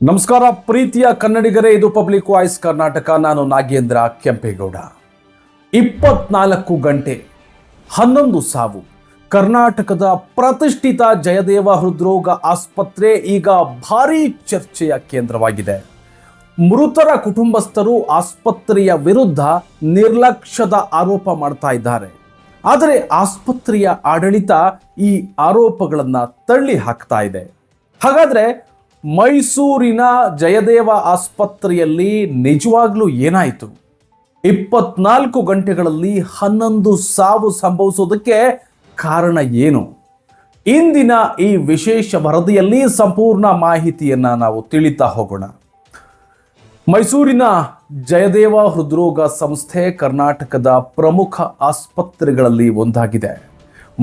ನಮಸ್ಕಾರ ಪ್ರೀತಿಯ ಕನ್ನಡಿಗರೇ, ಇದು ಪಬ್ಲಿಕ್ ವಾಯ್ಸ್ ಕರ್ನಾಟಕ. ನಾನು ನಾಗೇಂದ್ರ ಕೆಂಪೇಗೌಡ. 24 ಗಂಟೆ 11 ಸಾವು. ಕರ್ನಾಟಕದ ಪ್ರತಿಷ್ಠಿತ ಜಯದೇವ ಹೃದ್ರೋಗ ಆಸ್ಪತ್ರೆ ಈಗ ಭಾರೀ ಚರ್ಚೆಯ ಕೇಂದ್ರವಾಗಿದೆ. ಮೃತರ ಕುಟುಂಬಸ್ಥರು ಆಸ್ಪತ್ರೆಯ ವಿರುದ್ಧ ನಿರ್ಲಕ್ಷ್ಯದ ಆರೋಪ ಮಾಡ್ತಾ ಇದ್ದಾರೆ. ಆದರೆ ಆಸ್ಪತ್ರೆಯ ಆಡಳಿತ ಈ ಆರೋಪಗಳನ್ನು ತಳ್ಳಿ ಹಾಕ್ತಾ ಇದೆ. ಹಾಗಾದ್ರೆ ಮೈಸೂರಿನ ಜಯದೇವ ಆಸ್ಪತ್ರೆಯಲ್ಲಿ ನಿಜವಾಗ್ಲೂ ಏನಾಯಿತು? 24 ಗಂಟೆಗಳಲ್ಲಿ 11 ಸಾವು ಸಂಭವಿಸೋದಕ್ಕೆ ಕಾರಣ ಏನು? ಇಂದಿನ ಈ ವಿಶೇಷ ವರದಿಯಲ್ಲಿ ಸಂಪೂರ್ಣ ಮಾಹಿತಿಯನ್ನ ನಾವು ತಿಳಿತಾ ಹೋಗೋಣ. ಮೈಸೂರಿನ ಜಯದೇವ ಹೃದ್ರೋಗ ಸಂಸ್ಥೆ ಕರ್ನಾಟಕದ ಪ್ರಮುಖ ಆಸ್ಪತ್ರೆಗಳಲ್ಲಿ ಒಂದಾಗಿದೆ.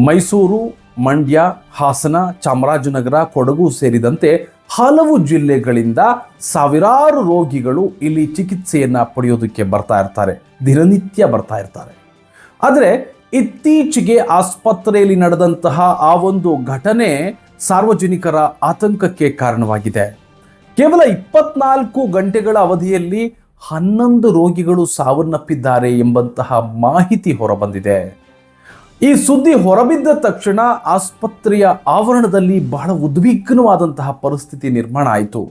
ಮೈಸೂರು, ಮಂಡ್ಯ, ಹಾಸನ, ಚಾಮರಾಜನಗರ, ಕೊಡಗು ಸೇರಿದಂತೆ ಹಲವು ಜಿಲ್ಲೆಗಳಿಂದ ಸಾವಿರಾರು ರೋಗಿಗಳು ಇಲ್ಲಿ ಚಿಕಿತ್ಸೆಯನ್ನ ಪಡೆಯೋದಕ್ಕೆ ಬರ್ತಾ ಇರ್ತಾರೆ, ದಿನನಿತ್ಯ ಬರ್ತಾ ಇರ್ತಾರೆ. ಆದರೆ ಇತ್ತೀಚೆಗೆ ಆಸ್ಪತ್ರೆಯಲ್ಲಿ ನಡೆದಂತಹ ಆ ಒಂದು ಘಟನೆ ಸಾರ್ವಜನಿಕರ ಆತಂಕಕ್ಕೆ ಕಾರಣವಾಗಿದೆ. ಕೇವಲ 24 ಗಂಟೆಗಳ ಅವಧಿಯಲ್ಲಿ 11 ರೋಗಿಗಳು ಸಾವನ್ನಪ್ಪಿದ್ದಾರೆ ಎಂಬಂತಹ ಮಾಹಿತಿ ಹೊರಬಂದಿದೆ. ಈ ಸುದ್ದಿ ಹೊರಬಿದ್ದ ತಕ್ಷಣ ಆಸ್ಪತ್ರೆಯ ಆವರಣದಲ್ಲಿ ಬಹಳ ಉದ್ವಿಗ್ನವಾದಂತಹ ಪರಿಸ್ಥಿತಿ ನಿರ್ಮಾಣ ಆಯಿತು.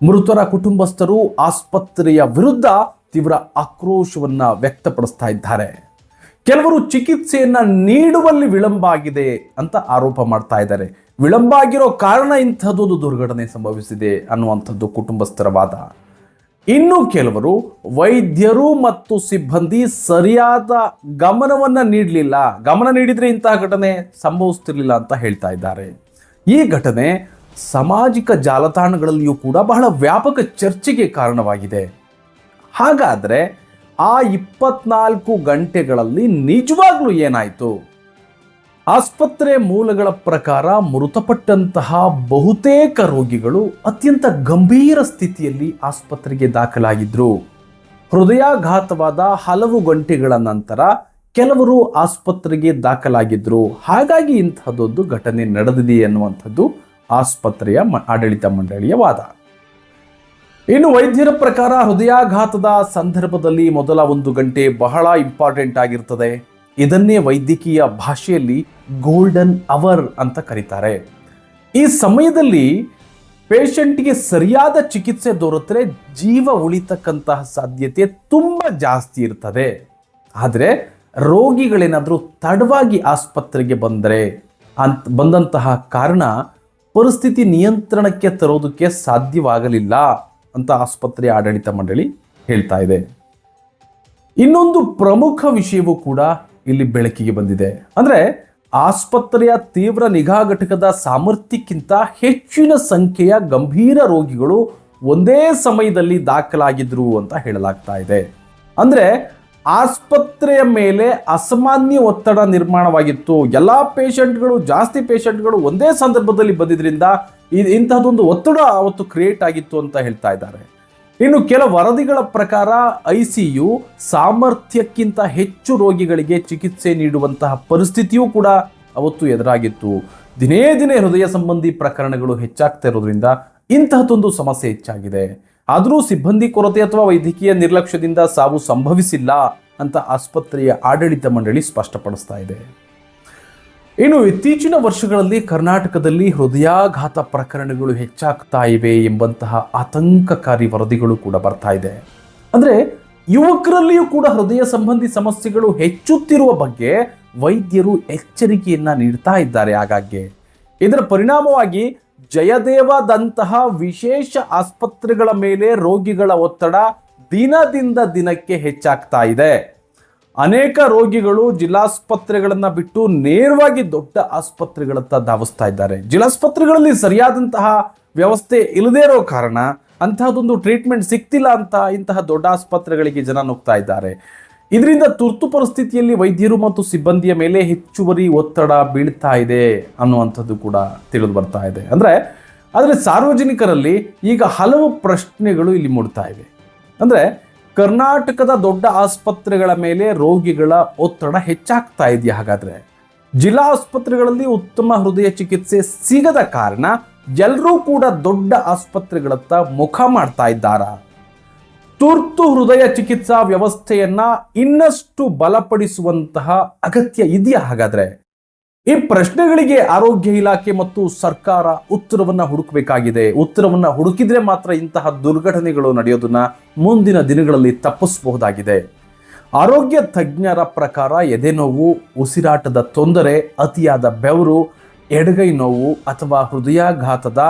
ಮೃತರ ಕುಟುಂಬಸ್ಥರು ಆಸ್ಪತ್ರೆಯ ವಿರುದ್ಧ ತೀವ್ರ ಆಕ್ರೋಶವನ್ನ ವ್ಯಕ್ತಪಡಿಸ್ತಾ ಇದ್ದಾರೆ. ಕೆಲವರು ಚಿಕಿತ್ಸೆಯನ್ನ ನೀಡುವಲ್ಲಿ ವಿಳಂಬ ಆಗಿದೆ ಅಂತ ಆರೋಪ ಮಾಡ್ತಾ ಇದ್ದಾರೆ. ವಿಳಂಬ ಆಗಿರೋ ಕಾರಣ ಇಂಥದ್ದೊಂದು ದುರ್ಘಟನೆ ಸಂಭವಿಸಿದೆ ಅನ್ನುವಂಥದ್ದು ಕುಟುಂಬಸ್ಥರ ವಾದ. ಇನ್ನು ಕೆಲವರು ವೈದ್ಯರು ಮತ್ತು ಸಿಬ್ಬಂದಿ ಸರಿಯಾದ ಗಮನ ನೀಡಿದ್ರೆ ಇಂತಹ ಘಟನೆ ಸಂಭವಿಸ್ತಿರ್ಲಿಲ್ಲ ಅಂತ ಹೇಳ್ತಾ ಇದ್ದಾರೆ. ಈ ಘಟನೆ ಸಾಮಾಜಿಕ ಜಾಲತಾಣಗಳಲ್ಲಿಯೂ ಕೂಡ ಬಹಳ ವ್ಯಾಪಕ ಚರ್ಚೆಗೆ ಕಾರಣವಾಗಿದೆ. ಹಾಗಾದ್ರೆ ಆ 24 ಗಂಟೆಗಳಲ್ಲಿ ನಿಜವಾಗ್ಲೂ ಏನಾಯಿತು? ಆಸ್ಪತ್ರೆ ಮೂಲಗಳ ಪ್ರಕಾರ ಮೃತಪಟ್ಟಂತಹ ಬಹುತೇಕ ರೋಗಿಗಳು ಅತ್ಯಂತ ಗಂಭೀರ ಸ್ಥಿತಿಯಲ್ಲಿ ಆಸ್ಪತ್ರೆಗೆ ದಾಖಲಾಗಿದ್ರು. ಹೃದಯಾಘಾತವಾದ ಹಲವು ಗಂಟೆಗಳ ನಂತರ ಕೆಲವರು ಆಸ್ಪತ್ರೆಗೆ ದಾಖಲಾಗಿದ್ರು. ಹಾಗಾಗಿ ಇಂತಹದ್ದೊಂದು ಘಟನೆ ನಡೆದಿದೆ ಎನ್ನುವಂಥದ್ದು ಆಸ್ಪತ್ರೆಯ ಆಡಳಿತ ಮಂಡಳಿಯ ವಾದ. ಇನ್ನು ವೈದ್ಯರ ಪ್ರಕಾರ ಹೃದಯಾಘಾತದ ಸಂದರ್ಭದಲ್ಲಿ ಮೊದಲ 1 ಗಂಟೆ ಬಹಳ ಇಂಪಾರ್ಟೆಂಟ್ ಆಗಿರ್ತದೆ. ಇದನ್ನೇ ವೈದ್ಯಕೀಯ ಭಾಷೆಯಲ್ಲಿ ಗೋಲ್ಡನ್ ಅವರ್ ಅಂತ ಕರೀತಾರೆ. ಈ ಸಮಯದಲ್ಲಿ ಪೇಷಂಟ್ಗೆ ಸರಿಯಾದ ಚಿಕಿತ್ಸೆ ದೊರೆತರೆ ಜೀವ ಉಳಿತಕ್ಕಂತಹ ಸಾಧ್ಯತೆ ತುಂಬಾ ಜಾಸ್ತಿ ಇರ್ತದೆ. ಆದರೆ ರೋಗಿಗಳೇನಾದರೂ ತಡವಾಗಿ ಆಸ್ಪತ್ರೆಗೆ ಬಂದಂತಹ ಕಾರಣ ಪರಿಸ್ಥಿತಿ ನಿಯಂತ್ರಣಕ್ಕೆ ತರೋದಕ್ಕೆ ಸಾಧ್ಯವಾಗಲಿಲ್ಲ ಅಂತ ಆಸ್ಪತ್ರೆಯ ಆಡಳಿತ ಮಂಡಳಿ ಹೇಳ್ತಾ ಇದೆ. ಇನ್ನೊಂದು ಪ್ರಮುಖ ವಿಷಯವೂ ಕೂಡ ಇಲ್ಲಿ ಬೆಳಕಿಗೆ ಬಂದಿದೆ. ಅಂದ್ರೆ ಆಸ್ಪತ್ರೆಯ ತೀವ್ರ ನಿಗಾ ಘಟಕದ ಸಾಮರ್ಥ್ಯಕ್ಕಿಂತ ಹೆಚ್ಚಿನ ಸಂಖ್ಯೆಯ ಗಂಭೀರ ರೋಗಿಗಳು ಒಂದೇ ಸಮಯದಲ್ಲಿ ದಾಖಲಾಗಿದ್ರು ಅಂತ ಹೇಳಲಾಗ್ತಾ ಇದೆ. ಅಂದ್ರೆ ಆಸ್ಪತ್ರೆಯ ಮೇಲೆ ಅಸಾಮಾನ್ಯ ಒತ್ತಡ ನಿರ್ಮಾಣವಾಗಿತ್ತು. ಎಲ್ಲಾ ಜಾಸ್ತಿ ಪೇಷಂಟ್ಗಳು ಒಂದೇ ಸಂದರ್ಭದಲ್ಲಿ ಬಂದಿದ್ರಿಂದ ಇಂತಹದೊಂದು ಒತ್ತಡ ಅವತ್ತು ಕ್ರಿಯೇಟ್ ಆಗಿತ್ತು ಅಂತ ಹೇಳ್ತಾ ಇದ್ದಾರೆ. ಇನ್ನು ಕೆಲ ವರದಿಗಳ ಪ್ರಕಾರ ICU ಸಾಮರ್ಥ್ಯಕ್ಕಿಂತ ಹೆಚ್ಚು ರೋಗಿಗಳಿಗೆ ಚಿಕಿತ್ಸೆ ನೀಡುವಂತಹ ಪರಿಸ್ಥಿತಿಯೂ ಕೂಡ ಅವತ್ತು ಎದುರಾಗಿತ್ತು. ದಿನೇ ದಿನೇ ಹೃದಯ ಸಂಬಂಧಿ ಪ್ರಕರಣಗಳು ಹೆಚ್ಚಾಗ್ತಾ ಇರೋದ್ರಿಂದ ಇಂತಹದೊಂದು ಸಮಸ್ಯೆ ಹೆಚ್ಚಾಗಿದೆ. ಆದರೂ ಸಿಬ್ಬಂದಿ ಕೊರತೆ ಅಥವಾ ವೈದ್ಯಕೀಯ ನಿರ್ಲಕ್ಷ್ಯದಿಂದ ಸಾವು ಸಂಭವಿಸಿಲ್ಲ ಅಂತ ಆಸ್ಪತ್ರೆಯ ಆಡಳಿತ ಮಂಡಳಿ ಸ್ಪಷ್ಟಪಡಿಸ್ತಾ ಇದೆ. ಇನ್ನು ಇತ್ತೀಚಿನ ವರ್ಷಗಳಲ್ಲಿ ಕರ್ನಾಟಕದಲ್ಲಿ ಹೃದಯಾಘಾತ ಪ್ರಕರಣಗಳು ಹೆಚ್ಚಾಗ್ತಾ ಇವೆ ಎಂಬಂತಹ ಆತಂಕಕಾರಿ ವರದಿಗಳು ಕೂಡ ಬರ್ತಾ ಇದೆ. ಅಂದ್ರೆ ಯುವಕರಲ್ಲಿಯೂ ಕೂಡ ಹೃದಯ ಸಂಬಂಧಿ ಸಮಸ್ಯೆಗಳು ಹೆಚ್ಚುತ್ತಿರುವ ಬಗ್ಗೆ ವೈದ್ಯರು ಎಚ್ಚರಿಕೆಯನ್ನ ನೀಡ್ತಾ ಇದ್ದಾರೆ. ಆಗಾಗ್ಗೆ ಇದರ ಪರಿಣಾಮವಾಗಿ ಜಯದೇವದಂತಹ ವಿಶೇಷ ಆಸ್ಪತ್ರೆಗಳ ಮೇಲೆ ರೋಗಿಗಳ ಒತ್ತಡ ದಿನದಿಂದ ದಿನಕ್ಕೆ ಹೆಚ್ಚಾಗ್ತಾ ಇದೆ. ಅನೇಕ ರೋಗಿಗಳು ಜಿಲ್ಲಾಸ್ಪತ್ರೆಗಳನ್ನ ಬಿಟ್ಟು ನೇರವಾಗಿ ದೊಡ್ಡ ಆಸ್ಪತ್ರೆಗಳತ್ತ ಧಾವಿಸ್ತಾ ಇದ್ದಾರೆ. ಜಿಲ್ಲಾಸ್ಪತ್ರೆಗಳಲ್ಲಿ ಸರಿಯಾದಂತಹ ವ್ಯವಸ್ಥೆ ಇಲ್ಲದೇ ಇರೋ ಕಾರಣ ಅಂತಹದೊಂದು ಟ್ರೀಟ್ಮೆಂಟ್ ಸಿಗ್ತಿಲ್ಲ ಅಂತ ಇಂತಹ ದೊಡ್ಡ ಆಸ್ಪತ್ರೆಗಳಿಗೆ ಜನ ನುಗ್ತಾ ಇದ್ದಾರೆ. ಇದರಿಂದ ತುರ್ತು ಪರಿಸ್ಥಿತಿಯಲ್ಲಿ ವೈದ್ಯರು ಮತ್ತು ಸಿಬ್ಬಂದಿಯ ಮೇಲೆ ಹೆಚ್ಚುವರಿ ಒತ್ತಡ ಬೀಳ್ತಾ ಇದೆ ಅನ್ನುವಂಥದ್ದು ಕೂಡ ತಿಳಿದು ಬರ್ತಾ ಇದೆ. ಆದರೆ ಸಾರ್ವಜನಿಕರಲ್ಲಿ ಈಗ ಹಲವು ಪ್ರಶ್ನೆಗಳು ಇಲ್ಲಿ ಮೂಡ್ತಾ ಇವೆ. ಅಂದ್ರೆ ಕರ್ನಾಟಕದ ದೊಡ್ಡ ಆಸ್ಪತ್ರೆಗಳ ಮೇಲೆ ರೋಗಿಗಳ ಒತ್ತಡ ಹೆಚ್ಚಾಗ್ತಾ ಇದೆಯಾ? ಹಾಗಾದ್ರೆ ಜಿಲ್ಲಾ ಆಸ್ಪತ್ರೆಗಳಲ್ಲಿ ಉತ್ತಮ ಹೃದಯ ಚಿಕಿತ್ಸೆ ಸಿಗದ ಕಾರಣ ಎಲ್ಲರೂ ಕೂಡ ದೊಡ್ಡ ಆಸ್ಪತ್ರೆಗಳತ್ತ ಮುಖ ಮಾಡ್ತಾ ಇದ್ದಾರಾ? ತುರ್ತು ಹೃದಯ ಚಿಕಿತ್ಸಾ ವ್ಯವಸ್ಥೆಯನ್ನ ಇನ್ನಷ್ಟು ಬಲಪಡಿಸುವಂತಹ ಅಗತ್ಯ ಇದೆಯಾ ಹಾಗಾದ್ರೆ? ಈ ಪ್ರಶ್ನೆಗಳಿಗೆ ಆರೋಗ್ಯ ಇಲಾಖೆ ಮತ್ತು ಸರ್ಕಾರ ಉತ್ತರವನ್ನ ಹುಡುಕಬೇಕಾಗಿದೆ. ಉತ್ತರವನ್ನ ಹುಡುಕಿದ್ರೆ ಮಾತ್ರ ಇಂತಹ ದುರ್ಘಟನೆಗಳು ನಡೆಯೋದನ್ನ ಮುಂದಿನ ದಿನಗಳಲ್ಲಿ ತಪ್ಪಿಸಬಹುದಾಗಿದೆ. ಆರೋಗ್ಯ ತಜ್ಞರ ಪ್ರಕಾರ ಎದೆನೋವು, ಉಸಿರಾಟದ ತೊಂದರೆ, ಅತಿಯಾದ ಬೆವರು, ಎಡಗೈ ನೋವು ಅಥವಾ ಹೃದಯಾಘಾತದ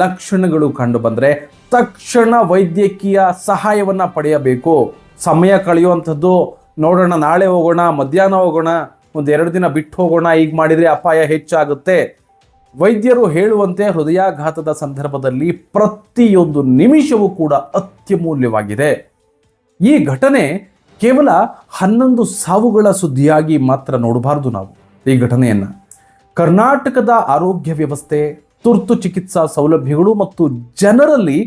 ಲಕ್ಷಣಗಳು ಕಂಡು ಬಂದರೆ ತಕ್ಷಣ ವೈದ್ಯಕೀಯ ಸಹಾಯವನ್ನ ಪಡೆಯಬೇಕು. ಸಮಯ ಕಳೆಯುವಂಥದ್ದು, ನೋಡೋಣ ನಾಳೆ ಹೋಗೋಣ, ಮಧ್ಯಾಹ್ನ ಹೋಗೋಣ, ಒಂದು 2 ದಿನ ಬಿಟ್ಟು ಹೋಗೋಣ, ಈಗ ಮಾಡಿದರೆ ಅಪಾಯ ಹೆಚ್ಚಾಗುತ್ತೆ. ವೈದ್ಯರು ಹೇಳುವಂತೆ ಹೃದಯಾಘಾತದ ಸಂದರ್ಭದಲ್ಲಿ ಪ್ರತಿಯೊಂದು ನಿಮಿಷವೂ ಕೂಡ ಅತ್ಯಮೂಲ್ಯವಾಗಿದೆ. ಈ ಘಟನೆ ಕೇವಲ 11 ಸಾವುಗಳ ಸುದ್ದಿಯಾಗಿ ಮಾತ್ರ ನೋಡಬಾರದು ನಾವು ಈ ಘಟನೆಯನ್ನ. ಕರ್ನಾಟಕದ ಆರೋಗ್ಯ ವ್ಯವಸ್ಥೆ, ತುರ್ತು ಚಿಕಿತ್ಸಾ ಸೌಲಭ್ಯಗಳು ಮತ್ತು ಜನರಲ್ಲಿ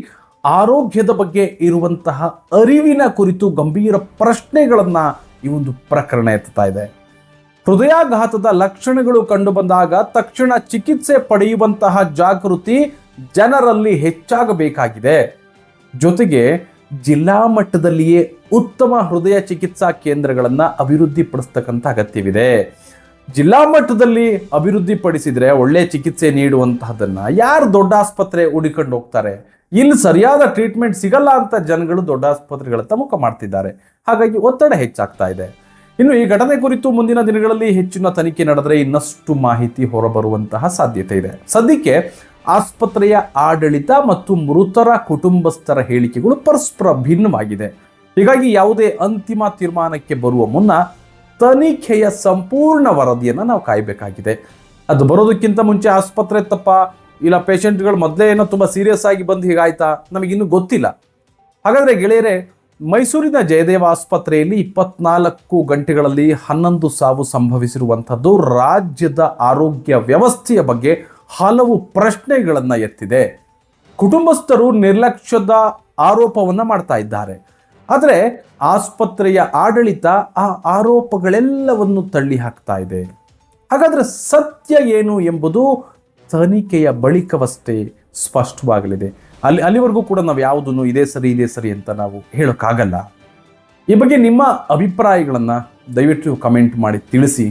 ಆರೋಗ್ಯದ ಬಗ್ಗೆ ಇರುವಂತಹ ಅರಿವಿನ ಕುರಿತು ಗಂಭೀರ ಪ್ರಶ್ನೆಗಳನ್ನ ಈ ಒಂದು ಪ್ರಕರಣ ಎತ್ತುತ್ತಾ ಇದೆ. ಹೃದಯಾಘಾತದ ಲಕ್ಷಣಗಳು ಕಂಡು ಬಂದಾಗ ತಕ್ಷಣ ಚಿಕಿತ್ಸೆ ಪಡೆಯುವಂತಹ ಜಾಗೃತಿ ಜನರಲ್ಲಿ ಹೆಚ್ಚಾಗಬೇಕಾಗಿದೆ. ಜೊತೆಗೆ ಜಿಲ್ಲಾ ಮಟ್ಟದಲ್ಲಿಯೇ ಉತ್ತಮ ಹೃದಯ ಚಿಕಿತ್ಸಾ ಕೇಂದ್ರಗಳನ್ನು ಅಭಿವೃದ್ಧಿಪಡಿಸ್ತಕ್ಕಂಥ ಅಗತ್ಯವಿದೆ. ಜಿಲ್ಲಾ ಮಟ್ಟದಲ್ಲಿ ಅಭಿವೃದ್ಧಿಪಡಿಸಿದ್ರೆ ಒಳ್ಳೆ ಚಿಕಿತ್ಸೆ ನೀಡುವಂತಹದನ್ನ ಯಾರು ದೊಡ್ಡ ಆಸ್ಪತ್ರೆ ಹುಡುಕೊಂಡು ಹೋಗ್ತಾರೆ? ಇಲ್ಲಿ ಸರಿಯಾದ ಟ್ರೀಟ್ಮೆಂಟ್ ಸಿಗಲ್ಲ ಅಂತ ಜನಗಳು ದೊಡ್ಡ ಆಸ್ಪತ್ರೆಗಳತ್ತ ಮುಖ ಮಾಡ್ತಿದ್ದಾರೆ. ಹಾಗಾಗಿ ಒತ್ತಡ ಹೆಚ್ಚಾಗ್ತಾ ಇದೆ. ಇನ್ನು ಈ ಘಟನೆ ಕುರಿತು ಮುಂದಿನ ದಿನಗಳಲ್ಲಿ ಹೆಚ್ಚಿನ ತನಿಖೆ ನಡೆದರೆ ಇನ್ನಷ್ಟು ಮಾಹಿತಿ ಹೊರಬರುವಂತಹ ಸಾಧ್ಯತೆ ಇದೆ. ಸದ್ಯಕ್ಕೆ ಆಸ್ಪತ್ರೆಯ ಆಡಳಿತ ಮತ್ತು ಮೃತರ ಕುಟುಂಬಸ್ಥರ ಹೇಳಿಕೆಗಳು ಪರಸ್ಪರ ಭಿನ್ನವಾಗಿದೆ. ಹೀಗಾಗಿ ಯಾವುದೇ ಅಂತಿಮ ತೀರ್ಮಾನಕ್ಕೆ ಬರುವ ಮುನ್ನ ತನಿಖೆಯ ಸಂಪೂರ್ಣ ವರದಿಯನ್ನು ನಾವು ಕಾಯಬೇಕಾಗಿದೆ. ಅದು ಬರೋದಕ್ಕಿಂತ ಮುಂಚೆ ಆಸ್ಪತ್ರೆ ತಪ್ಪ, ಇಲ್ಲ ಪೇಷಂಟ್ಗಳು ಮೊದಲೇ ಏನೋ ತುಂಬ ಸೀರಿಯಸ್ ಆಗಿ ಬಂದು ಹೀಗಾಯ್ತಾ, ನಮಗಿನ್ನೂ ಗೊತ್ತಿಲ್ಲ. ಹಾಗಾದರೆ ಗೆಳೆಯರೇ, ಮೈಸೂರಿನ ಜಯದೇವ ಆಸ್ಪತ್ರೆಯಲ್ಲಿ 24 ಗಂಟೆಗಳಲ್ಲಿ 11 ಸಾವು ಸಂಭವಿಸಿರುವಂಥದ್ದು ರಾಜ್ಯದ ಆರೋಗ್ಯ ವ್ಯವಸ್ಥೆಯ ಬಗ್ಗೆ ಹಲವು ಪ್ರಶ್ನೆಗಳನ್ನು ಎತ್ತಿದೆ. ಕುಟುಂಬಸ್ಥರು ನಿರ್ಲಕ್ಷ್ಯದ ಆರೋಪವನ್ನು ಮಾಡ್ತಾ ಇದ್ದಾರೆ. ಆದರೆ ಆಸ್ಪತ್ರೆಯ ಆಡಳಿತ ಆ ಆರೋಪಗಳೆಲ್ಲವನ್ನು ತಳ್ಳಿ ಹಾಕ್ತಾ ಇದೆ. ಹಾಗಾದರೆ ಸತ್ಯ ಏನು ಎಂಬುದು ತನಿಖೆಯ ಬಳಿಕವಷ್ಟೇ ಸ್ಪಷ್ಟವಾಗಲಿದೆ. ಅಲ್ಲಿವರೆಗೂ ಕೂಡ ನಾವು ಯಾವುದನ್ನು ಇದೇ ಸರಿ ಅಂತ ನಾವು ಹೇಳೋಕ್ಕಾಗಲ್ಲ. ಈ ಬಗ್ಗೆ ನಿಮ್ಮ ಅಭಿಪ್ರಾಯಗಳನ್ನು ದಯವಿಟ್ಟು ಕಮೆಂಟ್ ಮಾಡಿ ತಿಳಿಸಿ.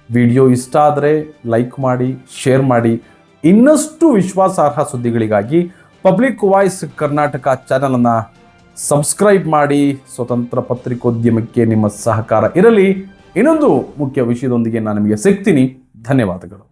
ವಿಡಿಯೋ ಇಷ್ಟ ಆದರೆ ಲೈಕ್ ಮಾಡಿ, ಶೇರ್ ಮಾಡಿ. ಇನ್ನಷ್ಟು ವಿಶ್ವಾಸಾರ್ಹ ಸುದ್ದಿಗಳಿಗಾಗಿ ಪಬ್ಲಿಕ್ ವಾಯ್ಸ್ ಕರ್ನಾಟಕ ಚಾನಲನ್ನು ಸಬ್ಸ್ಕ್ರೈಬ್ ಮಾಡಿ. ಸ್ವತಂತ್ರ ಪತ್ರಿಕೋದ್ಯಮಕ್ಕೆ ನಿಮ್ಮ ಸಹಕಾರ ಇರಲಿ. ಇನ್ನೊಂದು ಮುಖ್ಯ ವಿಷಯದೊಂದಿಗೆ ನಾನು ನಿಮಗೆ ಸಿಗ್ತೀನಿ. ಧನ್ಯವಾದಗಳು.